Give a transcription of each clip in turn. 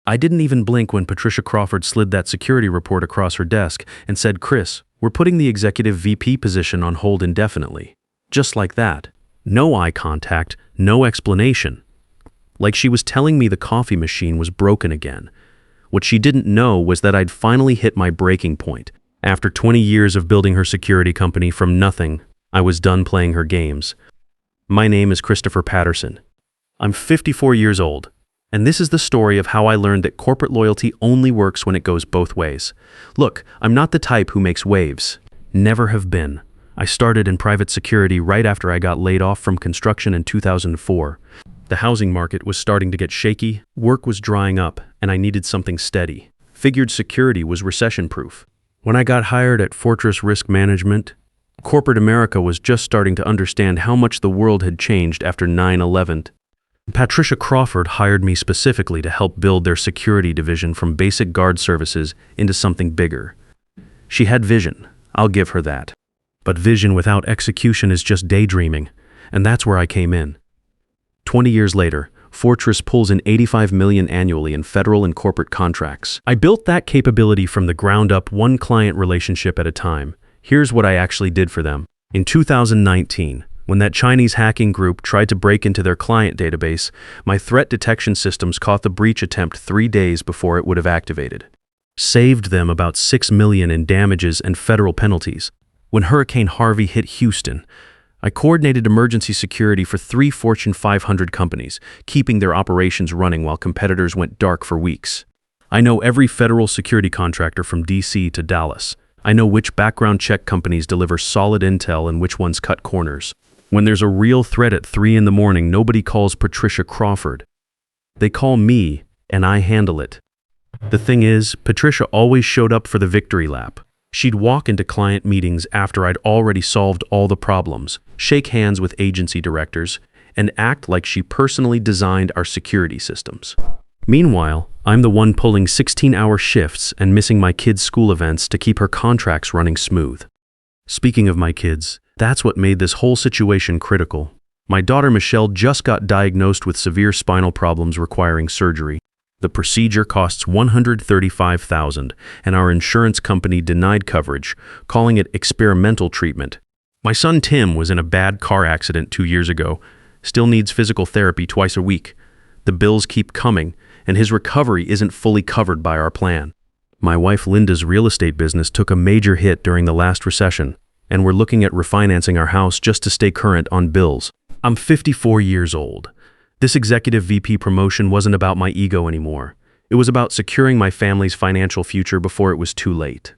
I didn't even blink when Patricia Crawford slid that security report across her desk and said, "Chris, we're putting the executive VP position on hold indefinitely." Just like that. No eye contact, no explanation. Like she was telling me the coffee machine was broken again. What she didn't know was that I'd finally hit my breaking point. After 20 years of building her security company from nothing, I was done playing her games. My name is Christopher Patterson. I'm 54 years old, and this is the story of how I learned that corporate loyalty only works when it goes both ways. Look, I'm not the type who makes waves. Never have been. I started in private security right after I got laid off from construction in 2004. The housing market was starting to get shaky, work was drying up, and I needed something steady. Figured security was recession-proof. When I got hired at Fortress Risk Management, corporate America was just starting to understand how much the world had changed after 9/11. Patricia Crawford hired me specifically to help build their security division from basic guard services into something bigger. She had vision, I'll give her that. But vision without execution is just daydreaming, and that's where I came in. 20 years later, Fortress pulls in $85 million annually in federal and corporate contracts. I built that capability from the ground up, one client relationship at a time. Here's what I actually did for them. In 2019, when that Chinese hacking group tried to break into their client database, my threat detection systems caught the breach attempt 3 days before it would have activated. Saved them about $6 million in damages and federal penalties. When Hurricane Harvey hit Houston, I coordinated emergency security for 3 Fortune 500 companies, keeping their operations running while competitors went dark for weeks. I know every federal security contractor from DC to Dallas. I know which background check companies deliver solid intel and which ones cut corners. When there's a real threat at 3 in the morning, nobody calls Patricia Crawford. They call me, and I handle it. The thing is, Patricia always showed up for the victory lap. She'd walk into client meetings after I'd already solved all the problems, shake hands with agency directors, and act like she personally designed our security systems. Meanwhile, I'm the one pulling 16-hour shifts and missing my kids' school events to keep her contracts running smooth. Speaking of my kids, that's what made this whole situation critical. My daughter Michelle just got diagnosed with severe spinal problems requiring surgery. The procedure costs $135,000, and our insurance company denied coverage, calling it experimental treatment. My son Tim was in a bad car accident 2 years ago, still needs physical therapy twice a week. The bills keep coming, and his recovery isn't fully covered by our plan. My wife Linda's real estate business took a major hit during the last recession, and we're looking at refinancing our house just to stay current on bills. I'm 54 years old. This executive VP promotion wasn't about my ego anymore. It was about securing my family's financial future before it was too late.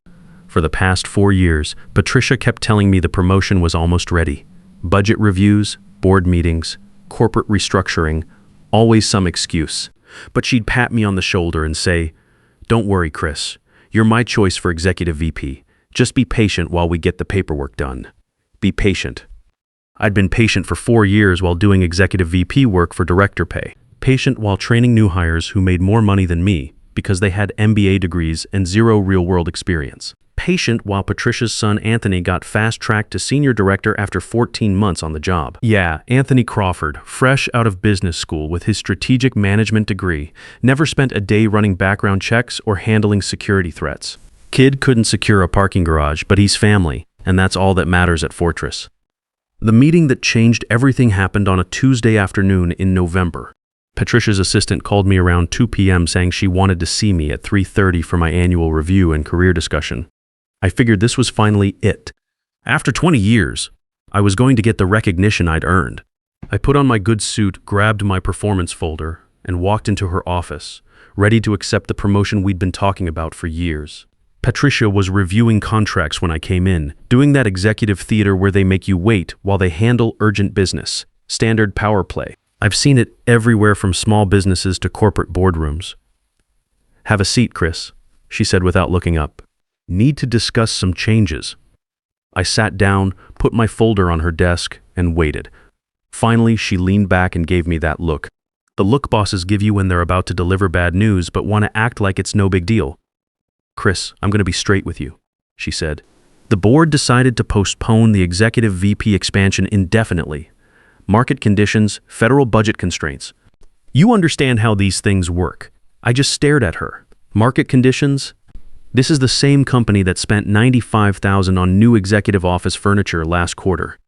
For the past 4 years, Patricia kept telling me the promotion was almost ready. Budget reviews, board meetings, corporate restructuring, always some excuse. But she'd pat me on the shoulder and say, "Don't worry, Chris. You're my choice for executive VP. Just be patient while we get the paperwork done. Be patient." I'd been patient for 4 years while doing executive VP work for director pay. Patient while training new hires who made more money than me because they had MBA degrees and 0 real-world experience. Patient while Patricia's son Anthony got fast-tracked to senior director after 14 months on the job. Yeah, Anthony Crawford, fresh out of business school with his strategic management degree, never spent a day running background checks or handling security threats. Kid couldn't secure a parking garage, but he's family, and that's all that matters at Fortress. The meeting that changed everything happened on a Tuesday afternoon in November. Patricia's assistant called me around 2 p.m. saying she wanted to see me at 3:30 for my annual review and career discussion. I figured this was finally it. After 20 years, I was going to get the recognition I'd earned. I put on my good suit, grabbed my performance folder, and walked into her office, ready to accept the promotion we'd been talking about for years. Patricia was reviewing contracts when I came in, doing that executive theater where they make you wait while they handle urgent business, standard power play. I've seen it everywhere from small businesses to corporate boardrooms. "Have a seat, Chris," she said without looking up. "Need to discuss some changes." I sat down, put my folder on her desk, and waited. Finally, she leaned back and gave me that look. The look bosses give you when they're about to deliver bad news but want to act like it's no big deal. "Chris, I'm going to be straight with you," she said. "The board decided to postpone the executive VP expansion indefinitely. Market conditions, federal budget constraints. You understand how these things work. I just stared at her. Market conditions? This is the same company that spent $95,000 on new executive office furniture last quarter.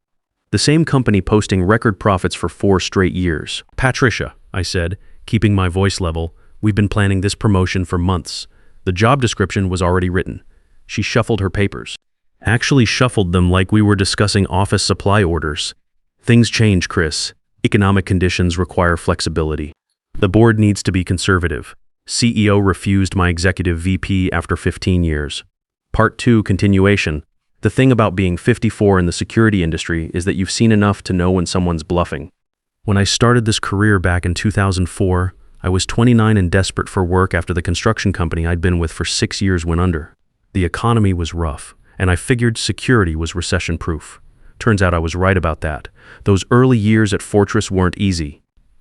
The same company posting record profits for 4 straight years. Patricia, I said, keeping my voice level, we've been planning this promotion for months. The job description was already written. She shuffled her papers. Actually shuffled them like we were discussing office supply orders. Things change, Chris. Economic conditions require flexibility. The board needs to be conservative. CEO refused my executive VP after 15 years. Part 2, continuation. The thing about being 54 in the security industry is that you've seen enough to know when someone's bluffing. When I started this career back in 2004, I was 29 and desperate for work after the construction company I'd been with for 6 years went under. The economy was rough, and I figured security was recession-proof. Turns out I was right about that. Those early years at Fortress weren't easy.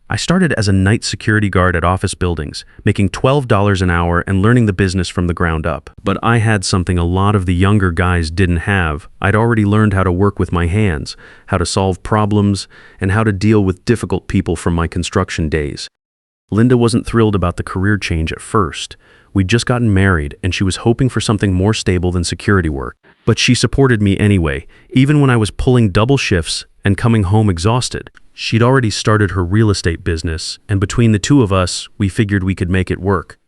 I started as a night security guard at office buildings, making $12 an hour and learning the business from the ground up. But I had something a lot of the younger guys didn't have. I'd already learned how to work with my hands, how to solve problems, and how to deal with difficult people from my construction days. Linda wasn't thrilled about the career change at first. We'd just gotten married, and she was hoping for something more stable than security work. But she supported me anyway, even when I was pulling double shifts and coming home exhausted. She'd already started her real estate business, and between the two of us, we figured we could make it work.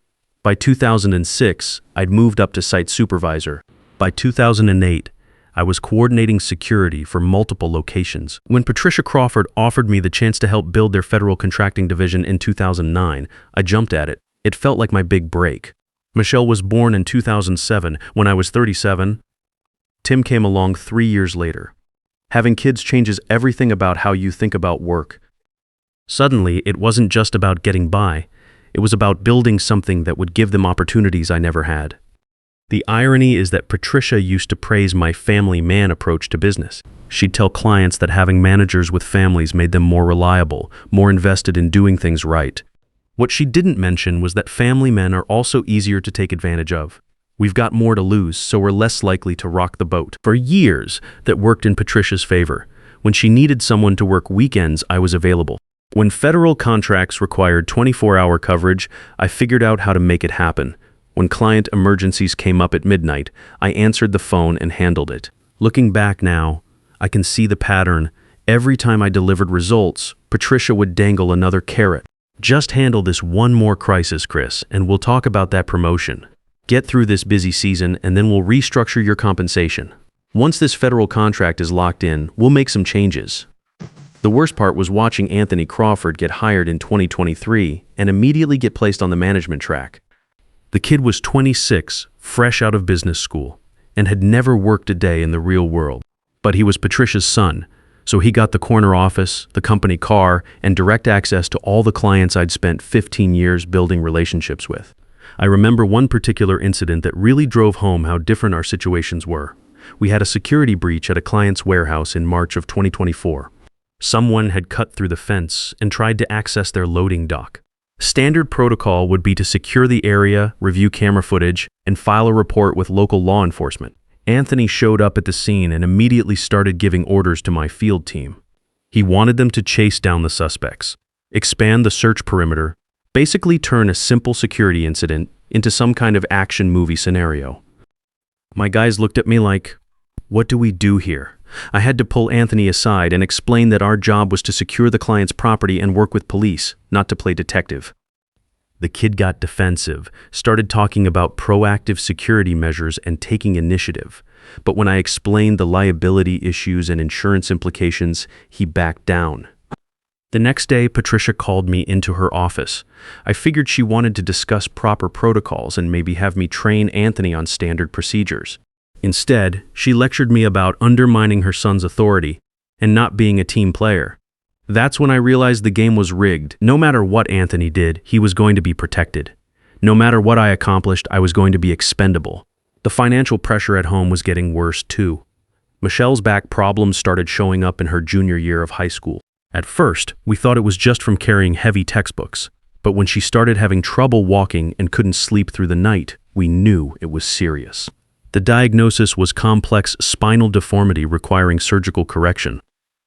By 2006, I'd moved up to site supervisor. By 2008, I was coordinating security for multiple locations. When Patricia Crawford offered me the chance to help build their federal contracting division in 2009, I jumped at it. It felt like my big break. Michelle was born in 2007 when I was 37. Tim came along 3 years later. Having kids changes everything about how you think about work. Suddenly, it wasn't just about getting by. It was about building something that would give them opportunities I never had. The irony is that Patricia used to praise my family man approach to business. She'd tell clients that having managers with families made them more reliable, more invested in doing things right. What she didn't mention was that family men are also easier to take advantage of. We've got more to lose, so we're less likely to rock the boat. For years, that worked in Patricia's favor. When she needed someone to work weekends, I was available. When federal contracts required 24-hour coverage, I figured out how to make it happen. When client emergencies came up at midnight, I answered the phone and handled it. Looking back now, I can see the pattern. Every time I delivered results, Patricia would dangle another carrot. Just handle this one more crisis, Chris, and we'll talk about that promotion. Get through this busy season, and then we'll restructure your compensation. Once this federal contract is locked in, we'll make some changes. The worst part was watching Anthony Crawford get hired in 2023 and immediately get placed on the management track. The kid was 26, fresh out of business school, and had never worked a day in the real world. But he was Patricia's son, so he got the corner office, the company car, and direct access to all the clients I'd spent 15 years building relationships with. I remember one particular incident that really drove home how different our situations were. We had a security breach at a client's warehouse in March of 2024. Someone had cut through the fence and tried to access their loading dock. Standard protocol would be to secure the area, review camera footage, and file a report with local law enforcement. Anthony showed up at the scene and immediately started giving orders to my field team. He wanted them to chase down the suspects, expand the search perimeter, basically turn a simple security incident into some kind of action movie scenario. My guys looked at me like, what do we do here? I had to pull Anthony aside and explain that our job was to secure the client's property and work with police, not to play detective. The kid got defensive, started talking about proactive security measures and taking initiative. But when I explained the liability issues and insurance implications, he backed down. The next day, Patricia called me into her office. I figured she wanted to discuss proper protocols and maybe have me train Anthony on standard procedures. Instead, she lectured me about undermining her son's authority and not being a team player. That's when I realized the game was rigged. No matter what Anthony did, he was going to be protected. No matter what I accomplished, I was going to be expendable. The financial pressure at home was getting worse too. Michelle's back problems started showing up in her junior year of high school. At first, we thought it was just from carrying heavy textbooks, but when she started having trouble walking and couldn't sleep through the night, we knew it was serious. The diagnosis was complex spinal deformity requiring surgical correction.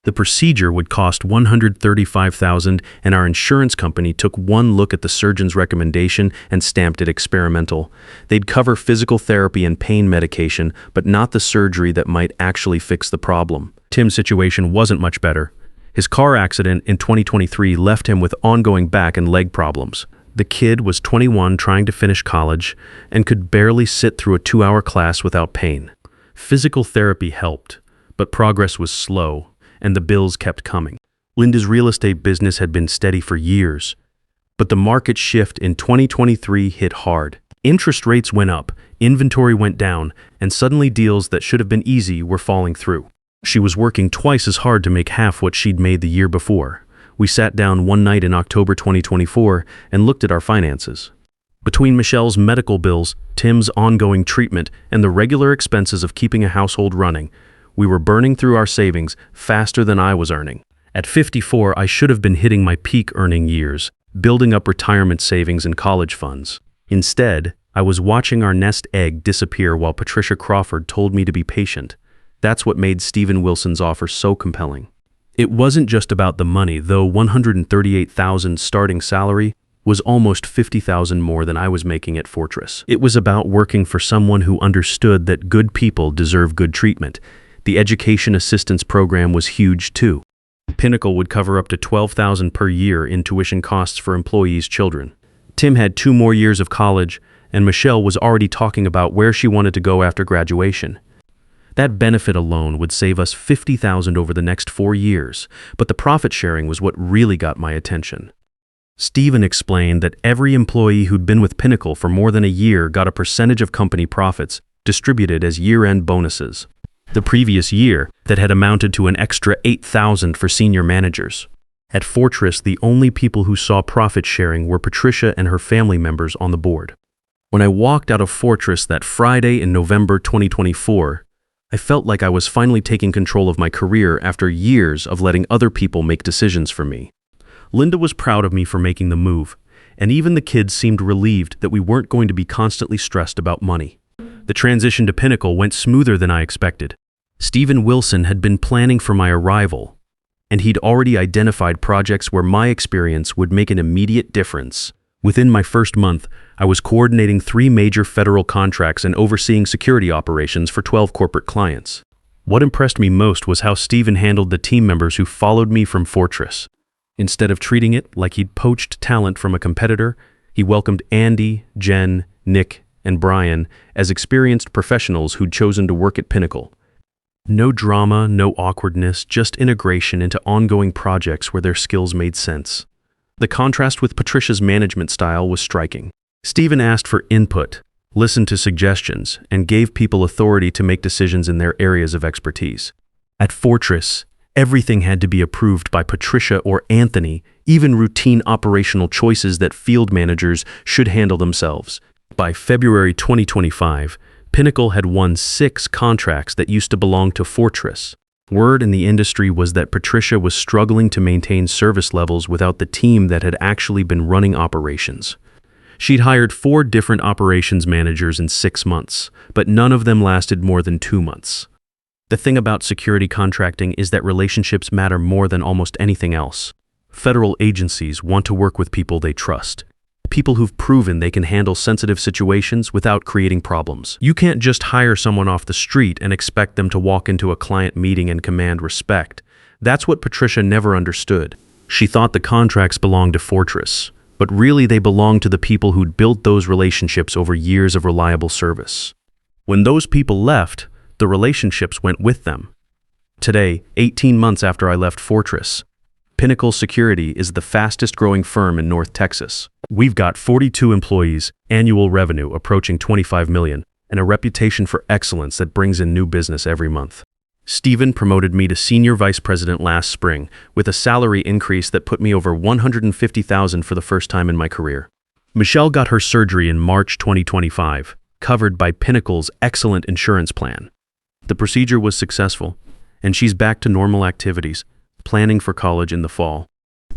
The procedure would cost $135,000, and our insurance company took one look at the surgeon's recommendation and stamped it experimental. They'd cover physical therapy and pain medication, but not the surgery that might actually fix the problem. Tim's situation wasn't much better. His car accident in 2023 left him with ongoing back and leg problems. The kid was 21, trying to finish college, and could barely sit through a 2-hour class without pain. Physical therapy helped, but progress was slow, and the bills kept coming. Linda's real estate business had been steady for years, but the market shift in 2023 hit hard. Interest rates went up, inventory went down, and suddenly deals that should have been easy were falling through. She was working twice as hard to make half what she'd made the year before. We sat down one night in October 2024 and looked at our finances. Between Michelle's medical bills, Tim's ongoing treatment, and the regular expenses of keeping a household running, we were burning through our savings faster than I was earning. At 54, I should have been hitting my peak earning years, building up retirement savings and college funds. Instead, I was watching our nest egg disappear while Patricia Crawford told me to be patient. That's what made Stephen Wilson's offer so compelling. It wasn't just about the money, though $138,000 starting salary was almost $50,000 more than I was making at Fortress. It was about working for someone who understood that good people deserve good treatment. The education assistance program was huge too. Pinnacle would cover up to $12,000 per year in tuition costs for employees' children. Tim had 2 more years of college, and Michelle was already talking about where she wanted to go after graduation. That benefit alone would save us $50,000 over the next 4 years, but the profit sharing was what really got my attention. Stephen explained that every employee who'd been with Pinnacle for more than a year got a percentage of company profits distributed as year-end bonuses. The previous year, that had amounted to an extra $8,000 for senior managers. At Fortress, the only people who saw profit sharing were Patricia and her family members on the board. When I walked out of Fortress that Friday in November 2024, I felt like I was finally taking control of my career after years of letting other people make decisions for me. Linda was proud of me for making the move, and even the kids seemed relieved that we weren't going to be constantly stressed about money. The transition to Pinnacle went smoother than I expected. Stephen Wilson had been planning for my arrival, and he'd already identified projects where my experience would make an immediate difference. Within my first month, I was coordinating 3 major federal contracts and overseeing security operations for 12 corporate clients. What impressed me most was how Stephen handled the team members who followed me from Fortress. Instead of treating it like he'd poached talent from a competitor, he welcomed Andy, Jen, Nick, and Brian as experienced professionals who'd chosen to work at Pinnacle. No drama, no awkwardness, just integration into ongoing projects where their skills made sense. The contrast with Patricia's management style was striking. Stephen asked for input, listened to suggestions, and gave people authority to make decisions in their areas of expertise. At Fortress, everything had to be approved by Patricia or Anthony, even routine operational choices that field managers should handle themselves. By February 2025, Pinnacle had won 6 contracts that used to belong to Fortress. Word in the industry was that Patricia was struggling to maintain service levels without the team that had actually been running operations. She'd hired 4 different operations managers in 6 months, but none of them lasted more than 2 months. The thing about security contracting is that relationships matter more than almost anything else. Federal agencies want to work with people they trust. People who've proven they can handle sensitive situations without creating problems. You can't just hire someone off the street and expect them to walk into a client meeting and command respect. That's what Patricia never understood. She thought the contracts belonged to Fortress, but really they belonged to the people who'd built those relationships over years of reliable service. When those people left, the relationships went with them. Today, 18 months after I left Fortress, Pinnacle Security is the fastest growing firm in North Texas. We've got 42 employees, annual revenue approaching $25 million, and a reputation for excellence that brings in new business every month. Stephen promoted me to Senior Vice President last spring, with a salary increase that put me over $150,000 for the first time in my career. Michelle got her surgery in March 2025, covered by Pinnacle's excellent insurance plan. The procedure was successful, and she's back to normal activities, planning for college in the fall.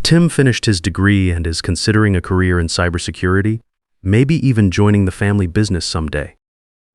Tim finished his degree and is considering a career in cybersecurity, maybe even joining the family business someday.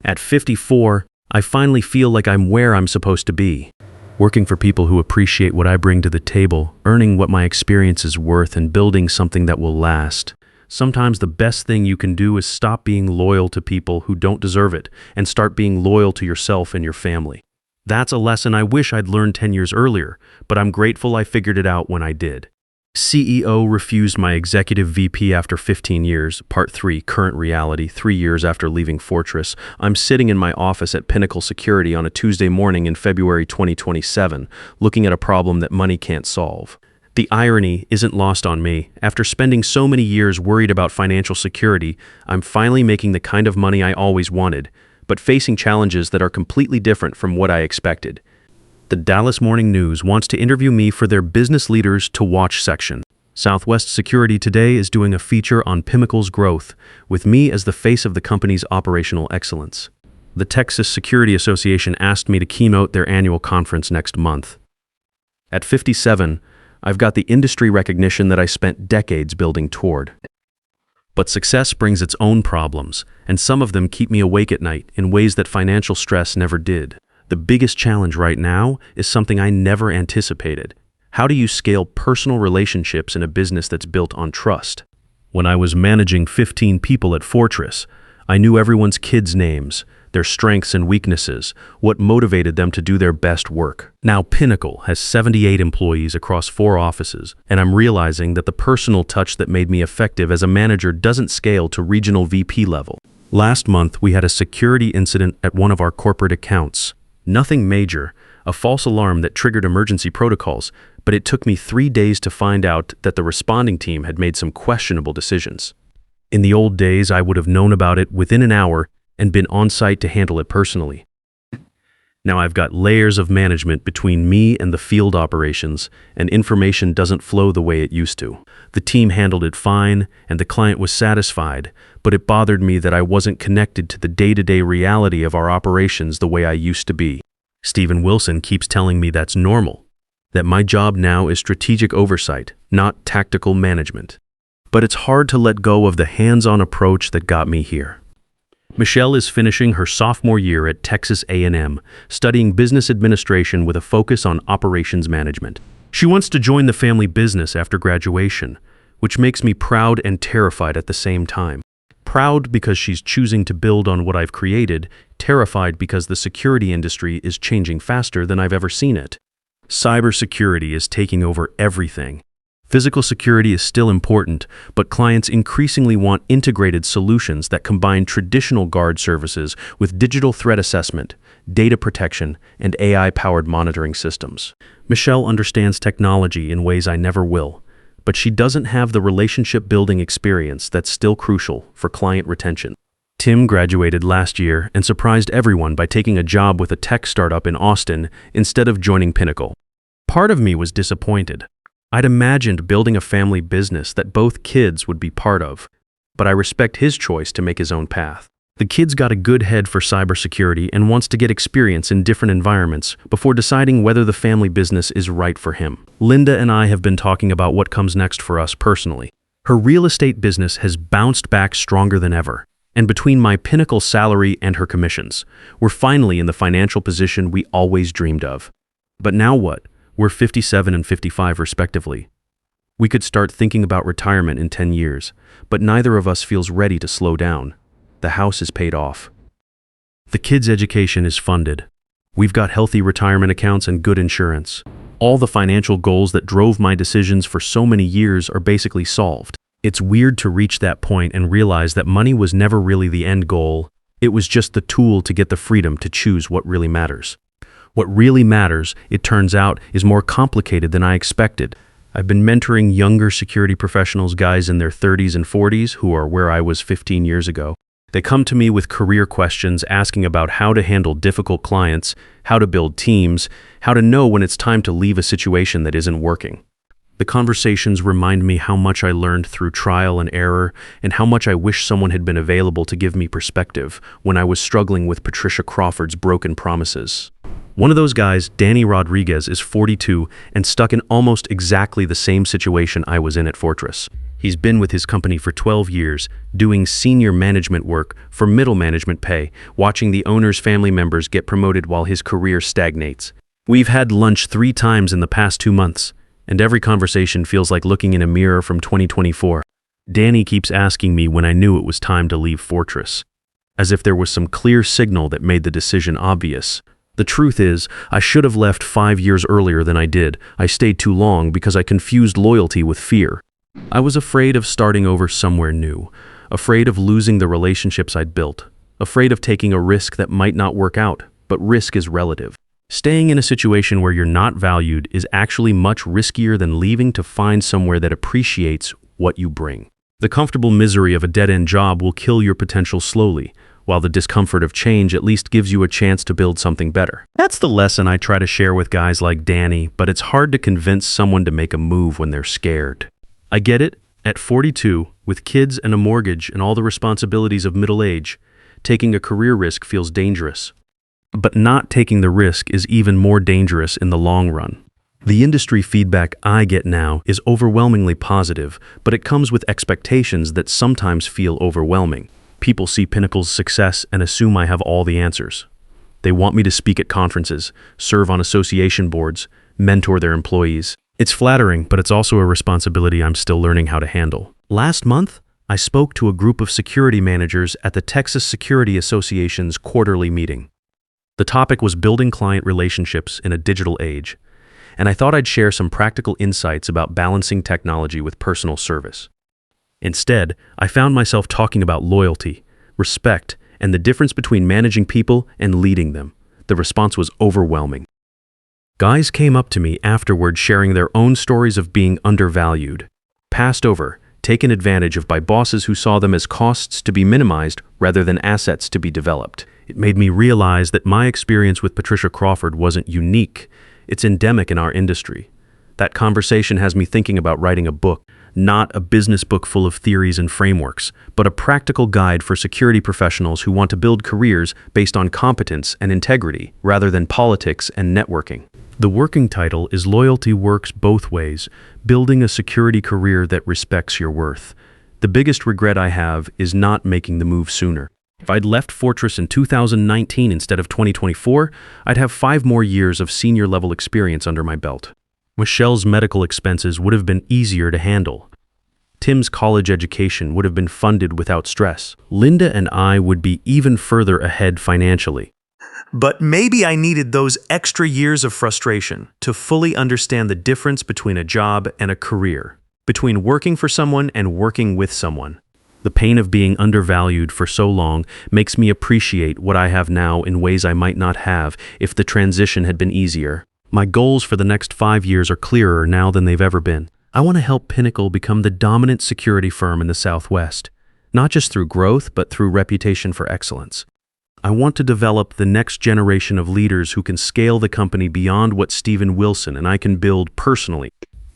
At 54, I finally feel like I'm where I'm supposed to be. working for people who appreciate what I bring to the table, earning what my experience is worth, and building something that will last. Sometimes the best thing you can do is stop being loyal to people who don't deserve it and start being loyal to yourself and your family. That's a lesson I wish I'd learned 10 years earlier, but I'm grateful I figured it out when I did. CEO refused my executive VP after 15 years. Part 3, current reality, 3 years after leaving Fortress. I'm sitting in my office at Pinnacle Security on a Tuesday morning in February 2027, looking at a problem that money can't solve. The irony isn't lost on me. After spending so many years worried about financial security, I'm finally making the kind of money I always wanted, but facing challenges that are completely different from what I expected. The Dallas Morning News wants to interview me for their Business Leaders to Watch section. Southwest Security today is doing a feature on Pinnacle's growth, with me as the face of the company's operational excellence. The Texas Security Association asked me to keynote their annual conference next month. At 57, I've got the industry recognition that I spent decades building toward. But success brings its own problems, and some of them keep me awake at night in ways that financial stress never did. The biggest challenge right now is something I never anticipated. How do you scale personal relationships in a business that's built on trust? When I was managing 15 people at Fortress, I knew everyone's kids' names, their strengths and weaknesses, what motivated them to do their best work. Now Pinnacle has 78 employees across 4 offices, and I'm realizing that the personal touch that made me effective as a manager doesn't scale to regional VP level. Last month, we had a security incident at one of our corporate accounts. Nothing major, a false alarm that triggered emergency protocols, but it took me 3 days to find out that the responding team had made some questionable decisions. In the old days, I would have known about it within an hour and been on site to handle it personally. Now I've got layers of management between me and the field operations, and information doesn't flow the way it used to. The team handled it fine, and the client was satisfied, but it bothered me that I wasn't connected to the day-to-day reality of our operations the way I used to be. Stephen Wilson keeps telling me that's normal, that my job now is strategic oversight, not tactical management. But it's hard to let go of the hands-on approach that got me here. Michelle is finishing her sophomore year at Texas A&M, studying business administration with a focus on operations management. She wants to join the family business after graduation, which makes me proud and terrified at the same time. Proud because she's choosing to build on what I've created, terrified because the security industry is changing faster than I've ever seen it. Cybersecurity is taking over everything. Physical security is still important, but clients increasingly want integrated solutions that combine traditional guard services with digital threat assessment, data protection, and AI-powered monitoring systems. Michelle understands technology in ways I never will, but she doesn't have the relationship-building experience that's still crucial for client retention. Tim graduated last year and surprised everyone by taking a job with a tech startup in Austin instead of joining Pinnacle. Part of me was disappointed. I'd imagined building a family business that both kids would be part of, but I respect his choice to make his own path. The kid's got a good head for cybersecurity and wants to get experience in different environments before deciding whether the family business is right for him. Linda and I have been talking about what comes next for us personally. Her real estate business has bounced back stronger than ever, and between my Pinnacle salary and her commissions, we're finally in the financial position we always dreamed of. But now what? We're 57 and 55 respectively. We could start thinking about retirement in 10 years, but neither of us feels ready to slow down. The house is paid off. The kids' education is funded. We've got healthy retirement accounts and good insurance. All the financial goals that drove my decisions for so many years are basically solved. It's weird to reach that point and realize that money was never really the end goal. It was just the tool to get the freedom to choose what really matters. What really matters, it turns out, is more complicated than I expected. I've been mentoring younger security professionals, guys in their 30s and 40s, who are where I was 15 years ago. They come to me with career questions asking about how to handle difficult clients, how to build teams, how to know when it's time to leave a situation that isn't working. The conversations remind me how much I learned through trial and error, and how much I wish someone had been available to give me perspective when I was struggling with Patricia Crawford's broken promises. One of those guys, Danny Rodriguez, is 42 and stuck in almost exactly the same situation I was in at Fortress. He's been with his company for 12 years, doing senior management work for middle management pay, watching the owner's family members get promoted while his career stagnates. We've had lunch 3 times in the past 2 months, and every conversation feels like looking in a mirror from 2024. Danny keeps asking me when I knew it was time to leave Fortress, as if there was some clear signal that made the decision obvious. The truth is, I should have left 5 years earlier than I did. I stayed too long because I confused loyalty with fear. I was afraid of starting over somewhere new, afraid of losing the relationships I'd built, afraid of taking a risk that might not work out, but risk is relative. Staying in a situation where you're not valued is actually much riskier than leaving to find somewhere that appreciates what you bring. The comfortable misery of a dead-end job will kill your potential slowly, while the discomfort of change at least gives you a chance to build something better. That's the lesson I try to share with guys like Danny, but it's hard to convince someone to make a move when they're scared. I get it. At 42, with kids and a mortgage and all the responsibilities of middle age, taking a career risk feels dangerous. But not taking the risk is even more dangerous in the long run. The industry feedback I get now is overwhelmingly positive, but it comes with expectations that sometimes feel overwhelming. People see Pinnacle's success and assume I have all the answers. They want me to speak at conferences, serve on association boards, mentor their employees. It's flattering, but it's also a responsibility I'm still learning how to handle. Last month, I spoke to a group of security managers at the Texas Security Association's quarterly meeting. The topic was building client relationships in a digital age, and I thought I'd share some practical insights about balancing technology with personal service. Instead, I found myself talking about loyalty, respect, and the difference between managing people and leading them. The response was overwhelming. Guys came up to me afterward sharing their own stories of being undervalued, passed over, taken advantage of by bosses who saw them as costs to be minimized rather than assets to be developed. It made me realize that my experience with Patricia Crawford wasn't unique. It's endemic in our industry. That conversation has me thinking about writing a book, not a business book full of theories and frameworks, but a practical guide for security professionals who want to build careers based on competence and integrity rather than politics and networking. The working title is Loyalty Works Both Ways, Building a Security Career That Respects Your Worth. The biggest regret I have is not making the move sooner. If I'd left Fortress in 2019 instead of 2024, I'd have 5 more years of senior-level experience under my belt. Michelle's medical expenses would have been easier to handle. Tim's college education would have been funded without stress. Linda and I would be even further ahead financially. But maybe I needed those extra years of frustration to fully understand the difference between a job and a career, between working for someone and working with someone. The pain of being undervalued for so long makes me appreciate what I have now in ways I might not have if the transition had been easier. My goals for the next 5 years are clearer now than they've ever been. I want to help Pinnacle become the dominant security firm in the Southwest, not just through growth, but through reputation for excellence. I want to develop the next generation of leaders who can scale the company beyond what Stephen Wilson and I can build personally.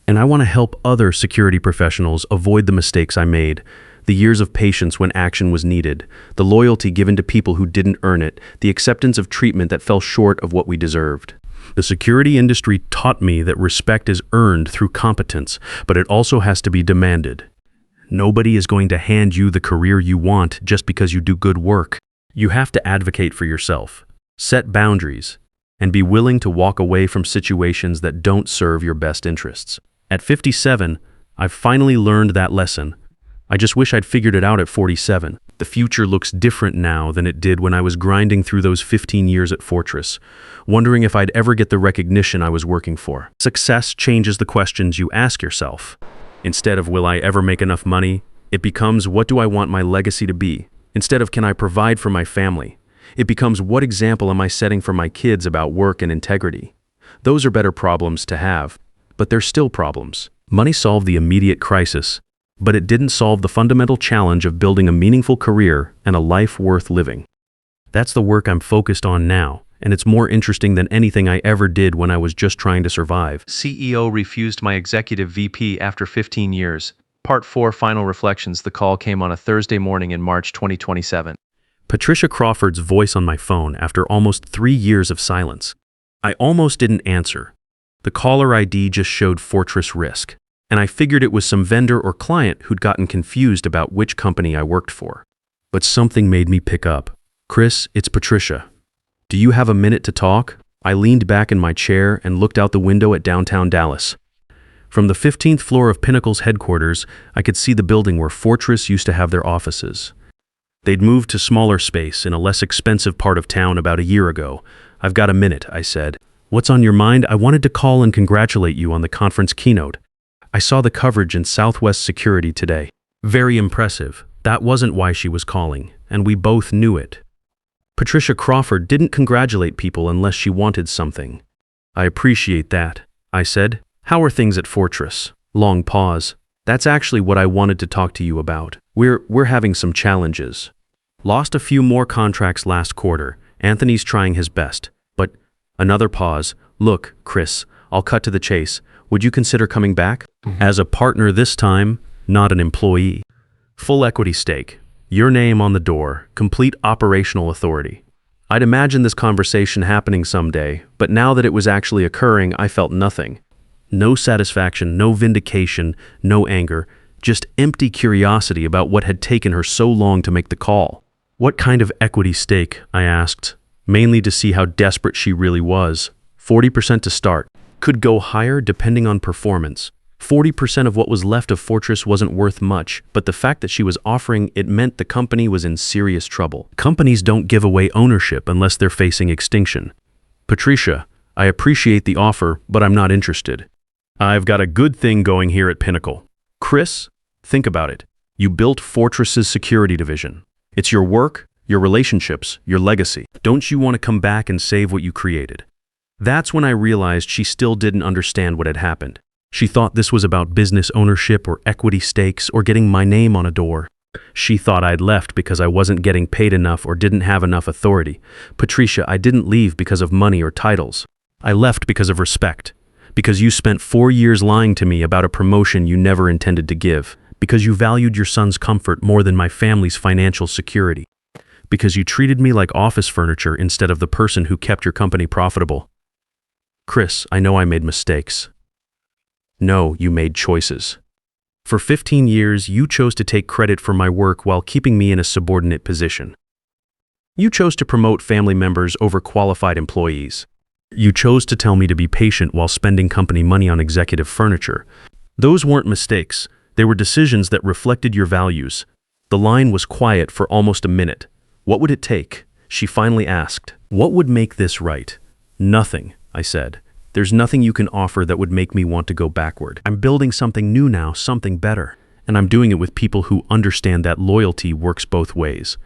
And I want to help other security professionals avoid the mistakes I made, the years of patience when action was needed, the loyalty given to people who didn't earn it, the acceptance of treatment that fell short of what we deserved. The security industry taught me that respect is earned through competence, but it also has to be demanded. Nobody is going to hand you the career you want just because you do good work. You have to advocate for yourself, set boundaries, and be willing to walk away from situations that don't serve your best interests. At 57, I've finally learned that lesson. I just wish I'd figured it out at 47. The future looks different now than it did when I was grinding through those 15 years at Fortress, wondering if I'd ever get the recognition I was working for. Success changes the questions you ask yourself. Instead of will I ever make enough money, it becomes what do I want my legacy to be? Instead of can I provide for my family, it becomes what example am I setting for my kids about work and integrity? Those are better problems to have, but they're still problems. Money solved the immediate crisis, but it didn't solve the fundamental challenge of building a meaningful career and a life worth living. That's the work I'm focused on now, and it's more interesting than anything I ever did when I was just trying to survive. CEO refused my executive VP after 15 years. Part 4 Final Reflections. The call came on a Thursday morning in March 2027. Patricia Crawford's voice on my phone after almost 3 years of silence. I almost didn't answer. The caller ID just showed Fortress Risk, and I figured it was some vendor or client who'd gotten confused about which company I worked for. But something made me pick up. Chris, it's Patricia. Do you have a minute to talk? I leaned back in my chair and looked out the window at downtown Dallas. From the 15th floor of Pinnacle's headquarters, I could see the building where Fortress used to have their offices. They'd moved to smaller space in a less expensive part of town about a year ago. "I've got a minute," I said. "What's on your mind?" "I wanted to call and congratulate you on the conference keynote. I saw the coverage in Southwest Security today. Very impressive. That wasn't why she was calling, and we both knew it. Patricia Crawford didn't congratulate people unless she wanted something." "I appreciate that," I said. "How are things at Fortress?" Long pause. "That's actually what I wanted to talk to you about. We're having some challenges. Lost a few more contracts last quarter. Anthony's trying his best. But..." Another pause. "Look, Chris, I'll cut to the chase. Would you consider coming back? As a partner this time, not an employee. Full equity stake. Your name on the door. Complete operational authority." I'd imagined this conversation happening someday, but now that it was actually occurring, I felt nothing. No satisfaction, no vindication, no anger, just empty curiosity about what had taken her so long to make the call. "What kind of equity stake?" I asked, mainly to see how desperate she really was. 40% to start. Could go higher depending on performance. 40% of what was left of Fortress wasn't worth much, but the fact that she was offering it meant the company was in serious trouble. Companies don't give away ownership unless they're facing extinction. "Patricia, I appreciate the offer, but I'm not interested. I've got a good thing going here at Pinnacle." "Chris, think about it. You built Fortress's security division. It's your work, your relationships, your legacy. Don't you want to come back and save what you created?" That's when I realized she still didn't understand what had happened. She thought this was about business ownership or equity stakes or getting my name on a door. She thought I'd left because I wasn't getting paid enough or didn't have enough authority. "Patricia, I didn't leave because of money or titles. I left because of respect. Because you spent 4 years lying to me about a promotion you never intended to give. Because you valued your son's comfort more than my family's financial security. Because you treated me like office furniture instead of the person who kept your company profitable." "Chris, I know I made mistakes." "No, you made choices. For 15 years, you chose to take credit for my work while keeping me in a subordinate position. You chose to promote family members over qualified employees. You chose to tell me to be patient while spending company money on executive furniture. Those weren't mistakes. They were decisions that reflected your values." The line was quiet for almost a minute. "What would it take?" she finally asked. "What would make this right?" "Nothing," I said. "There's nothing you can offer that would make me want to go backward. I'm building something new now, something better. And I'm doing it with people who understand that loyalty works both ways."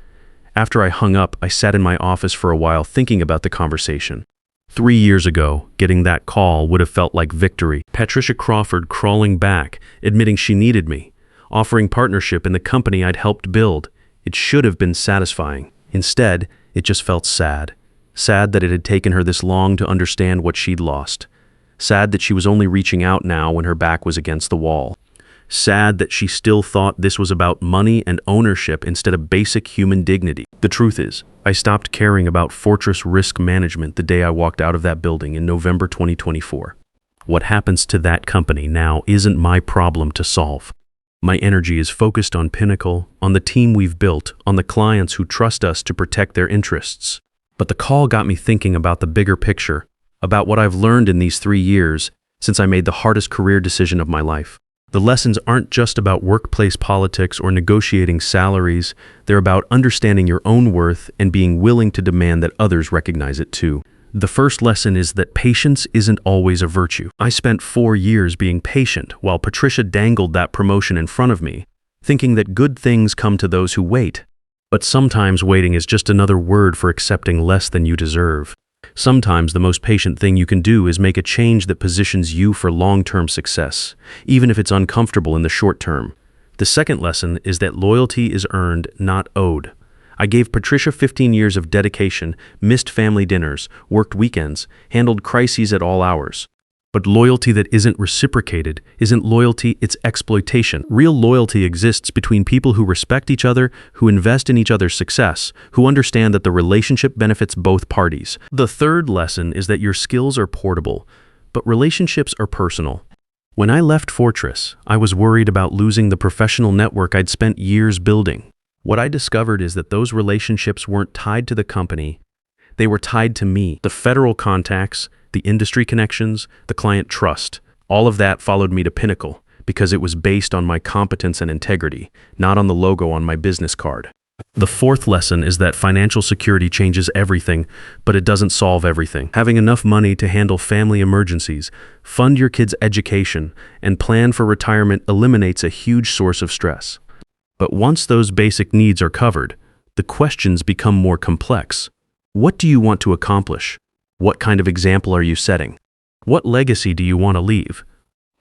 After I hung up, I sat in my office for a while thinking about the conversation. 3 years ago, getting that call would have felt like victory. Patricia Crawford crawling back, admitting she needed me, offering partnership in the company I'd helped build. It should have been satisfying. Instead, it just felt sad. Sad that it had taken her this long to understand what she'd lost. Sad that she was only reaching out now when her back was against the wall. Sad that she still thought this was about money and ownership instead of basic human dignity. The truth is, I stopped caring about Fortress risk management the day I walked out of that building in November 2024. What happens to that company now isn't my problem to solve. My energy is focused on Pinnacle, on the team we've built, on the clients who trust us to protect their interests. But the call got me thinking about the bigger picture, about what I've learned in these 3 years since I made the hardest career decision of my life. The lessons aren't just about workplace politics or negotiating salaries. They're about understanding your own worth and being willing to demand that others recognize it too. The first lesson is that patience isn't always a virtue. I spent 4 years being patient while Patricia dangled that promotion in front of me, thinking that good things come to those who wait. But sometimes waiting is just another word for accepting less than you deserve. Sometimes the most patient thing you can do is make a change that positions you for long-term success, even if it's uncomfortable in the short term. The second lesson is that loyalty is earned, not owed. I gave Patricia 15 years of dedication, missed family dinners, worked weekends, handled crises at all hours. But loyalty that isn't reciprocated isn't loyalty, it's exploitation. Real loyalty exists between people who respect each other, who invest in each other's success, who understand that the relationship benefits both parties. The third lesson is that your skills are portable, but relationships are personal. When I left Fortress, I was worried about losing the professional network I'd spent years building. What I discovered is that those relationships weren't tied to the company. They were tied to me. The federal contacts, the industry connections, the client trust, all of that followed me to Pinnacle because it was based on my competence and integrity, not on the logo on my business card. The fourth lesson is that financial security changes everything, but it doesn't solve everything. Having enough money to handle family emergencies, fund your kids' education, and plan for retirement eliminates a huge source of stress. But once those basic needs are covered, the questions become more complex. What do you want to accomplish? What kind of example are you setting? What legacy do you want to leave?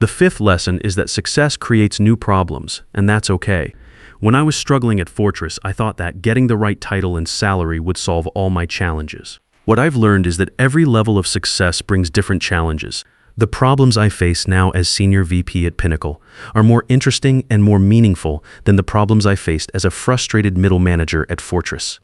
The fifth lesson is that success creates new problems, and that's okay. When I was struggling at Fortress, I thought that getting the right title and salary would solve all my challenges. What I've learned is that every level of success brings different challenges. The problems I face now as Senior VP at Pinnacle are more interesting and more meaningful than the problems I faced as a frustrated middle manager at Fortress.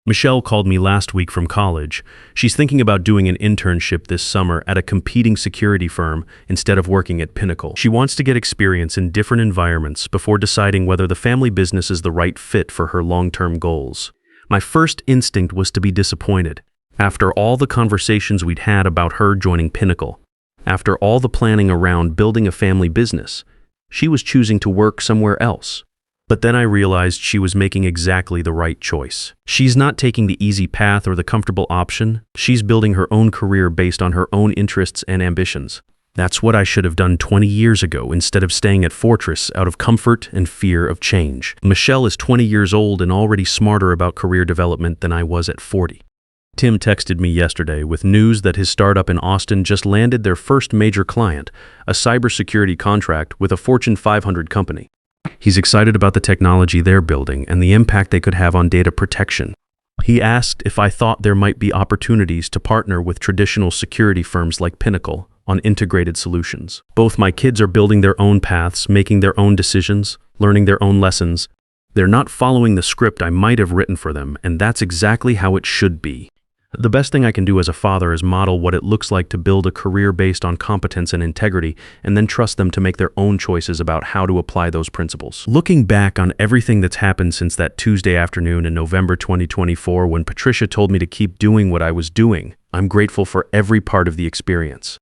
Michelle called me last week from college. She's thinking about doing an internship this summer at a competing security firm instead of working at Pinnacle. She wants to get experience in different environments before deciding whether the family business is the right fit for her long-term goals. My first instinct was to be disappointed. After all the conversations we'd had about her joining Pinnacle, after all the planning around building a family business, she was choosing to work somewhere else. But then I realized she was making exactly the right choice. She's not taking the easy path or the comfortable option. She's building her own career based on her own interests and ambitions. That's what I should have done 20 years ago instead of staying at Fortress out of comfort and fear of change. Michelle is 20 years old and already smarter about career development than I was at 40. Tim texted me yesterday with news that his startup in Austin just landed their first major client, a cybersecurity contract with a Fortune 500 company. He's excited about the technology they're building and the impact they could have on data protection. He asked if I thought there might be opportunities to partner with traditional security firms like Pinnacle on integrated solutions. Both my kids are building their own paths, making their own decisions, learning their own lessons. They're not following the script I might have written for them, and that's exactly how it should be. The best thing I can do as a father is model what it looks like to build a career based on competence and integrity, and then trust them to make their own choices about how to apply those principles. Looking back on everything that's happened since that Tuesday afternoon in November 2024 when Patricia told me to keep doing what I was doing, I'm grateful for every part of the experience.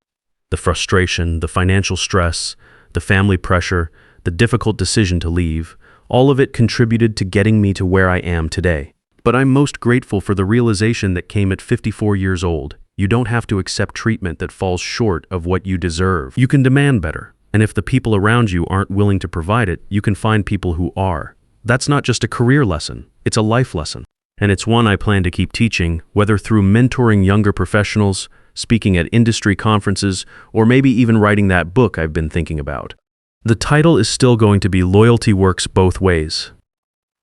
The frustration, the financial stress, the family pressure, the difficult decision to leave, all of it contributed to getting me to where I am today. But I'm most grateful for the realization that came at 54 years old. You don't have to accept treatment that falls short of what you deserve. You can demand better. And if the people around you aren't willing to provide it, you can find people who are. That's not just a career lesson, it's a life lesson. And it's one I plan to keep teaching, whether through mentoring younger professionals, speaking at industry conferences, or maybe even writing that book I've been thinking about. The title is still going to be Loyalty Works Both Ways.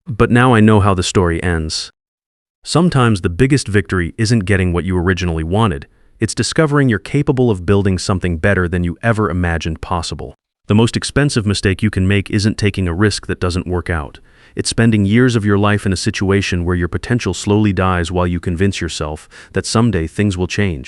But now I know how the story ends. Sometimes the biggest victory isn't getting what you originally wanted. It's discovering you're capable of building something better than you ever imagined possible. The most expensive mistake you can make isn't taking a risk that doesn't work out. It's spending years of your life in a situation where your potential slowly dies while you convince yourself that someday things will change.